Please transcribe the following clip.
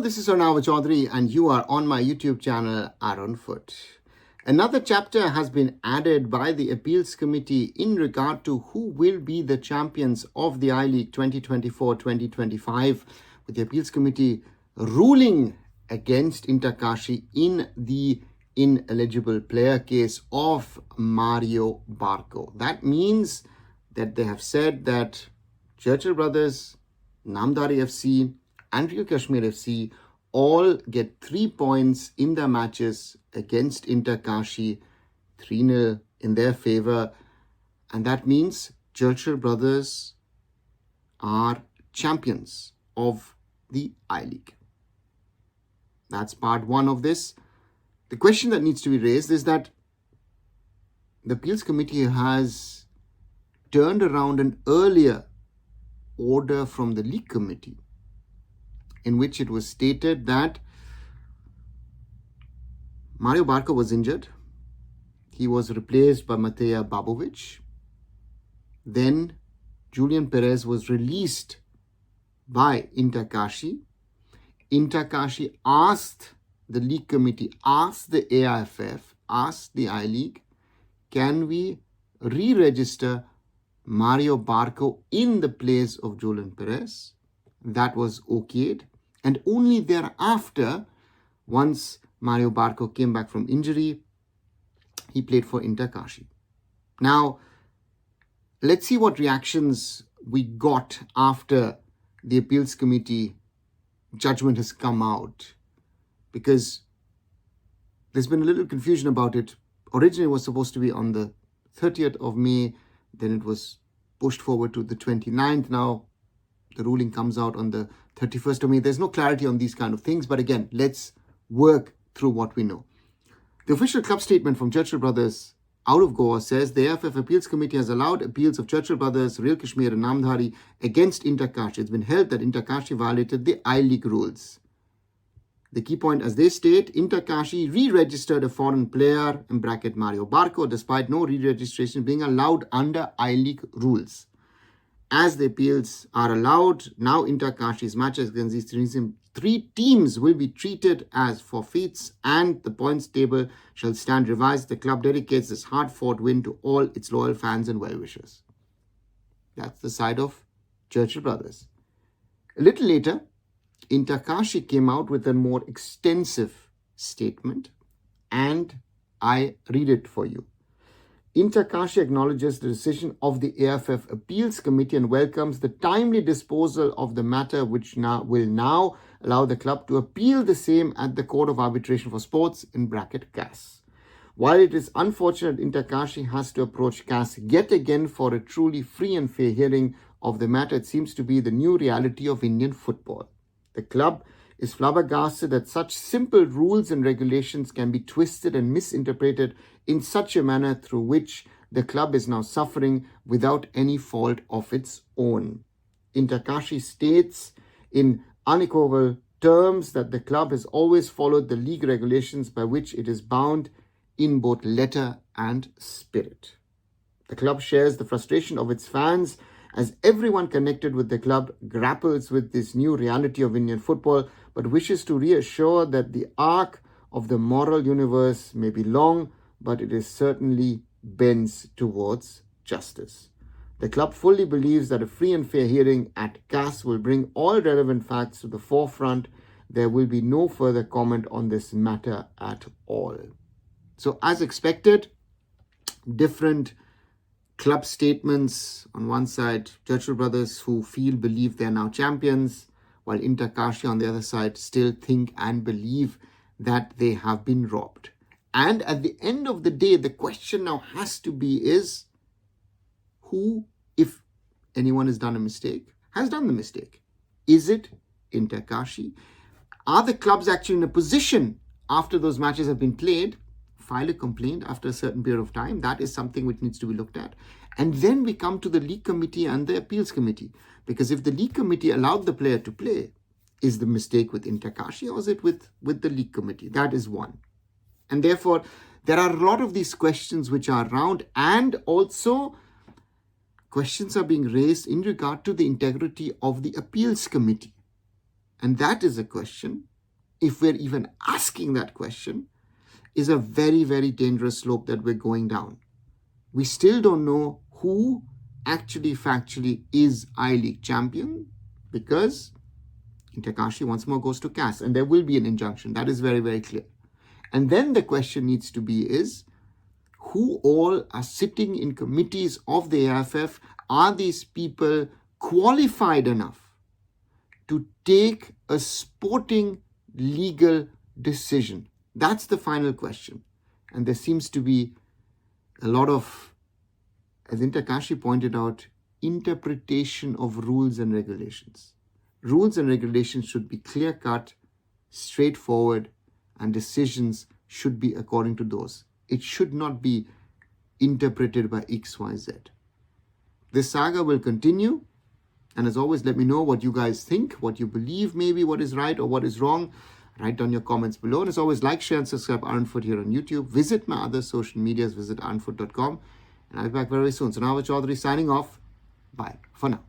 this is Arunava Chaudhuri and you are on my YouTube channel, Arunfoot. Another chapter has been added by the Appeals Committee in regard to who will be the champions of the I-League 2024-2025, with the Appeals Committee ruling against Inter Kashi in the ineligible player case of Mario Barco. That means that they have said that Churchill Brothers, Namdari FC, and Real Kashmir FC all get 3 points in their matches against Inter Kashi, 3-0 in their favor. And that means Churchill Brothers are champions of the I-League. That's part one of this. The question that needs to be raised is that the Appeals Committee has turned around an earlier order from the League Committee, in which it was stated that Mario Barco was injured. He was replaced by Mateja Babovic. Then Julian Perez was released by Inter Kashi. Inter Kashi asked the League Committee, asked the AIFF, asked the I-League, can we re-register Mario Barco in the place of Julian Perez? That was okayed. And only thereafter, once Mario Barco came back from injury, he played for Inter Kashi. Now, let's see what reactions we got after the Appeals Committee judgment has come out, because there's been a little confusion about it. Originally, it was supposed to be on the 30th of May. Then it was pushed forward to the 29th. Now, the ruling comes out on the 31st of May. There's no clarity on these kind of things. But again, let's work through what we know. The official club statement from Churchill Brothers out of Goa says the AIFF Appeals Committee has allowed appeals of Churchill Brothers, Real Kashmir and Namdari against Inter Kashi. It's been held that Inter Kashi violated the I-League rules. The key point, as they state, Inter Kashi re-registered a foreign player, in bracket Mario Barco, despite no re-registration being allowed under I-League rules. As the appeals are allowed, now Inter Kashi's matches against these three teams will be treated as forfeits, and the points table shall stand revised. The club dedicates this hard-fought win to all its loyal fans and well-wishers. That's the side of Churchill Brothers. A little later, Inter Kashi came out with a more extensive statement, and I read it for you. Inter Kashi acknowledges the decision of the AIFF Appeals Committee and welcomes the timely disposal of the matter, which will now allow the club to appeal the same at the Court of Arbitration for Sports, in bracket CAS. While it is unfortunate Inter Kashi has to approach CAS yet again for a truly free and fair hearing of the matter, it seems to be the new reality of Indian football. The club is flabbergasted that such simple rules and regulations can be twisted and misinterpreted in such a manner through which the club is now suffering without any fault of its own. Inter Kashi states in unequivocal terms that the club has always followed the league regulations by which it is bound in both letter and spirit. The club shares the frustration of its fans as everyone connected with the club grapples with this new reality of Indian football, but wishes to reassure that the arc of the moral universe may be long, but it is certainly bends towards justice. The club fully believes that a free and fair hearing at CAS will bring all relevant facts to the forefront. There will be no further comment on this matter at all. So, as expected, different club statements. On one side, Churchill Brothers, who believe they are now champions, while Inter Kashi on the other side still think and believe that they have been robbed. And at the end of the day, the question now has to be is, who, if anyone has done a mistake, has done the mistake? Is it Inter Kashi? Are the clubs actually in a position, after those matches have been played, file a complaint after a certain period of time? That is something which needs to be looked at. And then we come to the League Committee and the Appeals Committee. Because if the League Committee allowed the player to play, is the mistake with Inter Kashi or is it with the League Committee? That is one. And therefore, there are a lot of these questions which are around, and also questions are being raised in regard to the integrity of the Appeals Committee. And that is a question if we're even asking that question, is a very, very dangerous slope that we're going down. We still don't know who actually factually is I-League champion, because InterKashi once more goes to CAS, and there will be an injunction. That is very, very clear. And then the question needs to be is, who all are sitting in committees of the AIFF? Are these people qualified enough to take a sporting legal decision? That's the final question. And there seems to be a lot of, as InterKashi pointed out, interpretation of rules and regulations. Rules and regulations should be clear-cut, straightforward, and decisions should be according to those. It should not be interpreted by XYZ. This saga will continue. And as always, let me know what you guys think, what you believe, maybe what is right or what is wrong. Write down your comments below. And as always, like, share, and subscribe Arunfoot here on YouTube. Visit my other social medias. Visit arunfoot.com. And I'll be back very soon. So Arunava Chaudhuri signing off. Bye for now.